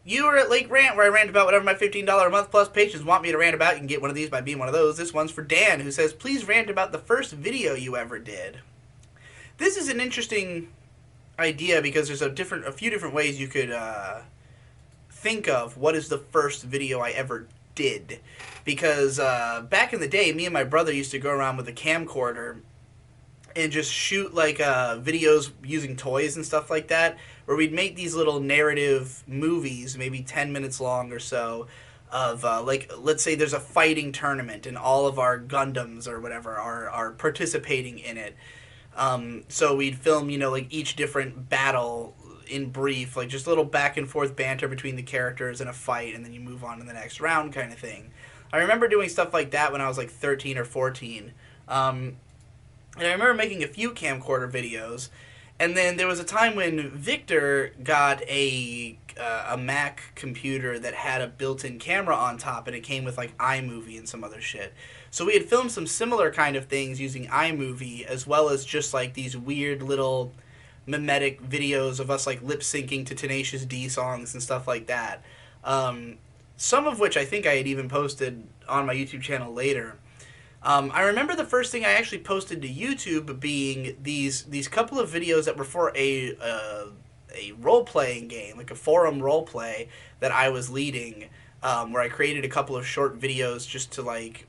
You are at Lake Rant, where I rant about whatever my $15 a month plus patrons want me to rant about. You can get one of these by being one of those. This one's for Dan, who says, please rant about the first video you ever did. This is an interesting idea because there's a few different ways you could think of what is the first video I ever did. Because back in the day, me and my brother used to go around with a camcorder and just shoot like videos using toys and stuff like that, where we'd make these little narrative movies, maybe 10 minutes long or so, of like, let's say there's a fighting tournament and all of our Gundams or whatever are participating in it. So we'd film, like each different battle in brief, like just a little back and forth banter between the characters in a fight, and then you move on to the next round kind of thing. I remember doing stuff like that when I was like 13 or 14. And I remember making a few camcorder videos, and then there was a time when Victor got a Mac computer that had a built-in camera on top, and it came with like iMovie and some other shit. So we had filmed some similar kind of things using iMovie, as well as just like these weird little mimetic videos of us like lip syncing to Tenacious D songs and stuff like that. Some of which I think I had even posted on my YouTube channel later. I remember the first thing I actually posted to YouTube being these couple of videos that were for a role playing game, like a forum role play that I was leading, where I created a couple of short videos just to like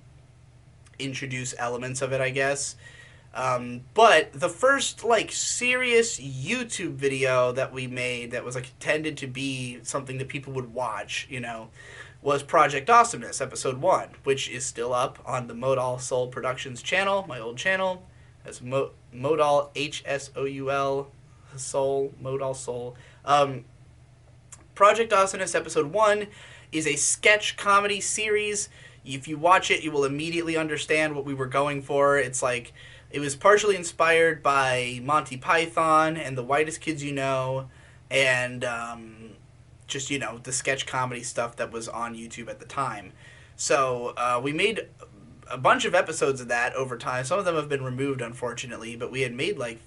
introduce elements of it, I guess. But the first like serious YouTube video that we made that was like intended to be something that people would watch, was Project Awesomeness, episode 1, which is still up on the Modal Soul Productions channel, my old channel. That's Modal, H-S-O-U-L, Soul, Modal Soul. Project Awesomeness, episode 1, is a sketch comedy series. If you watch it, you will immediately understand what we were going for. It's like, it was partially inspired by Monty Python and The Whitest Kids You Know, and just, the sketch comedy stuff that was on YouTube at the time. So we made a bunch of episodes of that over time. Some of them have been removed, unfortunately, but we had made like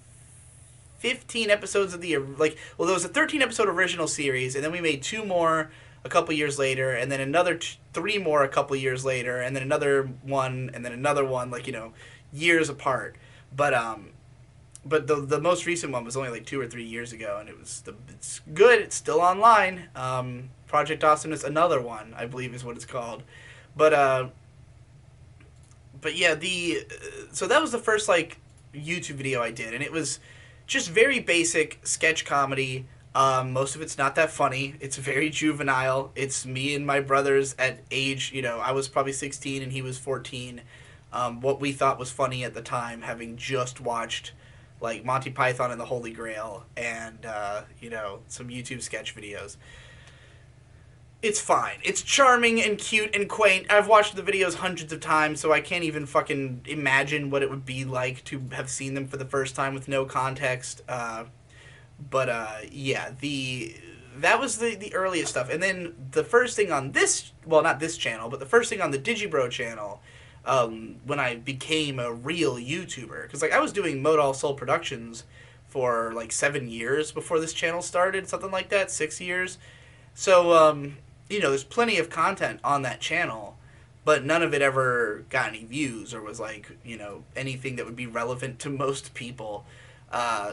15 episodes of there was a 13 episode original series, and then we made 2 more a couple years later, and then another 3 more a couple years later, and then another one, and then another one, years apart. But the most recent one was only like 2 or 3 years ago, and it's good. It's still online. Project Awesomeness, another one, I believe, is what it's called. But yeah, so that was the first like YouTube video I did, and it was just very basic sketch comedy. Most of it's not that funny. It's very juvenile. It's me and my brothers at age, I was probably 16 and he was 14. What we thought was funny at the time, having just watched like Monty Python and the Holy Grail and some YouTube sketch videos. It's fine. It's charming and cute and quaint. I've watched the videos hundreds of times, so I can't even fucking imagine what it would be like to have seen them for the first time with no context. Yeah, that was the earliest stuff. And then the first thing on this, well, not this channel, but the first thing on the Digibro channel, when I became a real YouTuber, because like I was doing Modal Soul Productions for like 7 years before this channel started, something like that, 6 years. So there's plenty of content on that channel, but none of it ever got any views or was like anything that would be relevant to most people.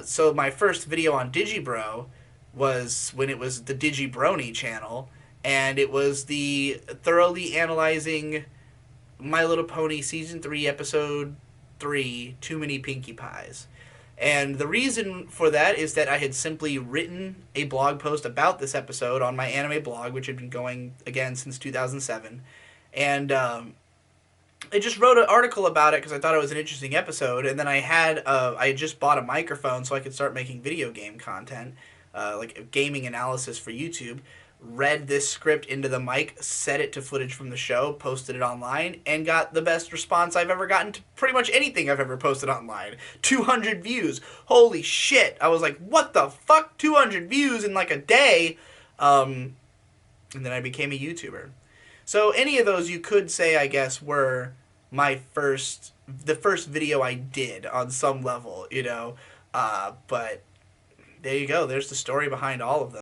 So my first video on Digibro was when it was the Digibrony channel, and it was the thoroughly analyzing My Little Pony Season 3, Episode 3, Too Many Pinkie Pies. And the reason for that is that I had simply written a blog post about this episode on my anime blog, which had been going, again, since 2007. And I just wrote an article about it because I thought it was an interesting episode. And then I had just bought a microphone so I could start making video game content, like gaming analysis for YouTube. Read this script into the mic, set it to footage from the show, posted it online, and got the best response I've ever gotten to pretty much anything I've ever posted online. 200 views. Holy shit. I was like, what the fuck? 200 views in like a day? And then I became a YouTuber. So any of those you could say, I guess, were the first video I did on some level, But there you go. There's the story behind all of them.